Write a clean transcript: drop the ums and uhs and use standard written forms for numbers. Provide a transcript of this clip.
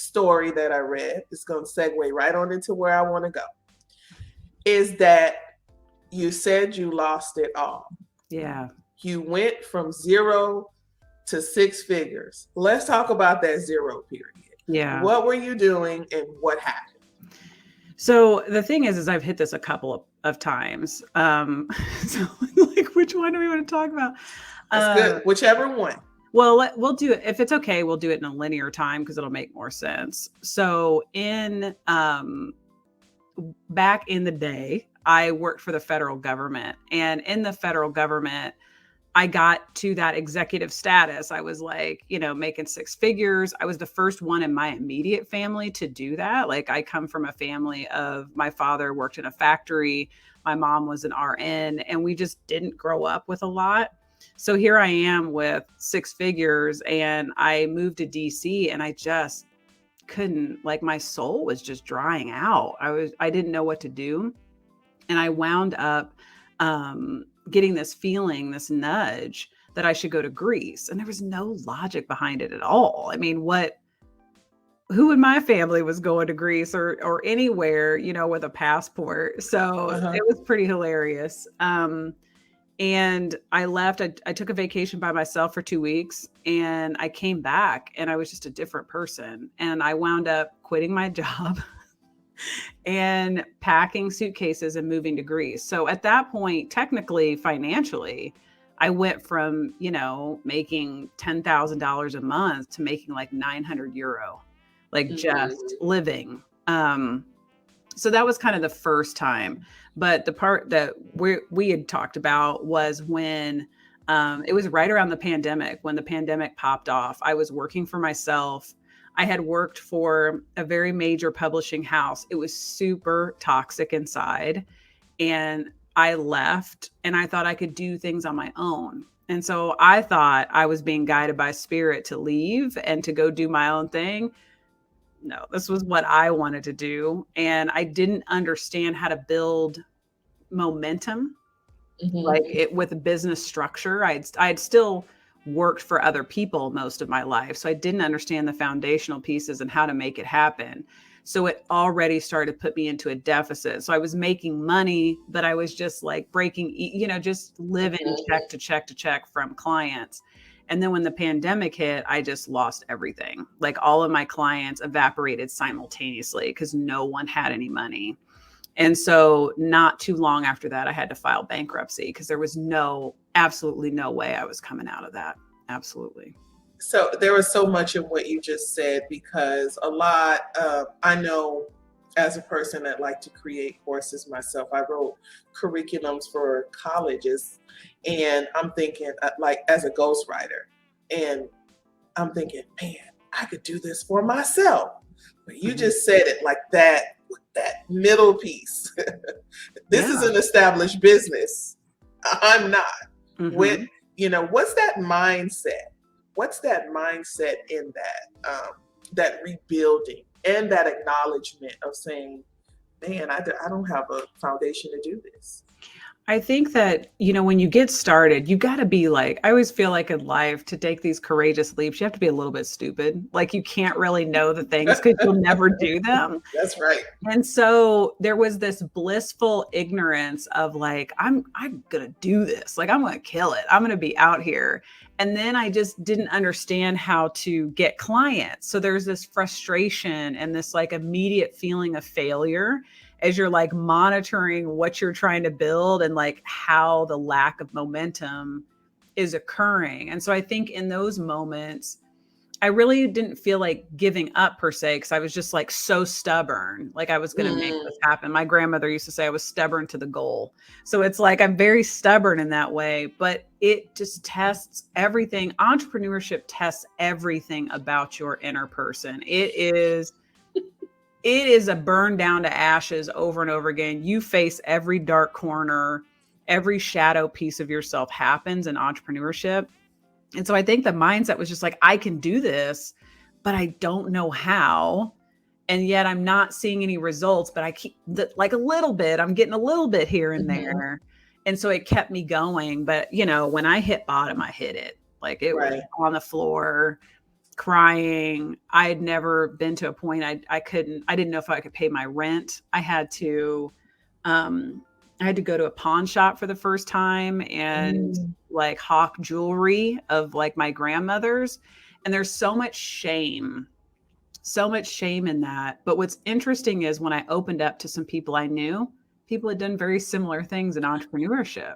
story that I read, it's going to segue right on into where I want to go, is that you said you lost it all. Yeah. You went from 0 to 6 figures. Let's talk about that 0 period. Yeah. What were you doing and what happened? So the thing is I've hit this a couple of times. So like, which one do we want to talk about? That's good. Whichever one. Well, we'll do it. If it's okay, we'll do it in a linear time because it'll make more sense. So back in the day, I worked for the federal government, and in the federal government, I got to that executive status. I was like, making 6 figures. I was the first one in my immediate family to do that. Like, I come from a family of, my father worked in a factory. My mom was an RN, and we just didn't grow up with a lot. So here I am with 6 figures, and I moved to DC, and I just couldn't, like, my soul was just drying out. I didn't know what to do. And I wound up, getting this feeling, this nudge that I should go to Greece. And there was no logic behind it at all. I mean, who in my family was going to Greece or anywhere, with a passport? So it was pretty hilarious. And I left, I took a vacation by myself for 2 weeks, and I came back and I was just a different person. And I wound up quitting my job and packing suitcases and moving to Greece. So at that point, technically, financially, I went from, making $10,000 a month to making like 900 euro, like just living. So that was kind of the first time. But the part that we had talked about was when it was right around the pandemic, when the pandemic popped off. I was working for myself. I had worked for a very major publishing house. It was super toxic inside. And I left, and I thought I could do things on my own. And so I thought I was being guided by spirit to leave and to go do my own thing. No, this was what I wanted to do. And I didn't understand how to build momentum, like it with a business structure. I'd still worked for other people most of my life. So I didn't understand the foundational pieces and how to make it happen. So it already started to put me into a deficit. So I was making money, but I was just like breaking, just living check to check to check from clients. And then when the pandemic hit, I just lost everything. Like, all of my clients evaporated simultaneously because no one had any money. And so not too long after that, I had to file bankruptcy because there was absolutely no way I was coming out of that. Absolutely. So there was so much in what you just said, because a lot, I know as a person that like to create courses myself, I wrote curriculums for colleges, and I'm thinking like as a ghostwriter, and I'm thinking, man, I could do this for myself. But you just said it like that, with that middle piece. This is an established business. I'm not. With, what's that mindset? What's that mindset in that rebuilding and that acknowledgement of saying, man, I don't have a foundation to do this? I think that, when you get started, you got to be like, I always feel like in life, to take these courageous leaps, you have to be a little bit stupid. Like, you can't really know the things because you'll never do them. That's right. And so there was this blissful ignorance of like, I'm going to do this. Like, I'm going to kill it. I'm going to be out here. And then I just didn't understand how to get clients. So there's this frustration and this like immediate feeling of failure as you're like monitoring what you're trying to build and like how the lack of momentum is occurring. And so I think in those moments, I really didn't feel like giving up per se, because I was just like so stubborn, like I was going to make this happen. My grandmother used to say I was stubborn to the goal. So it's like I'm very stubborn in that way, but it just tests everything. Entrepreneurship tests everything about your inner person. It is a burn down to ashes over and over again. You face every dark corner, every shadow piece of yourself happens in entrepreneurship. And so I think the mindset was just like, I can do this, but I don't know how. And yet I'm not seeing any results, but I keep like a little bit, I'm getting a little bit here and there. And so it kept me going. But when I hit bottom, I hit it. Like, it was on the floor. crying. I had never been to a point I didn't know if I could pay my rent. Um, I had to go to a pawn shop for the first time and Mm. like hawk jewelry of like my grandmother's. And there's so much shame in that. But what's interesting is when I opened up to some people I knew, people had done very similar things in entrepreneurship.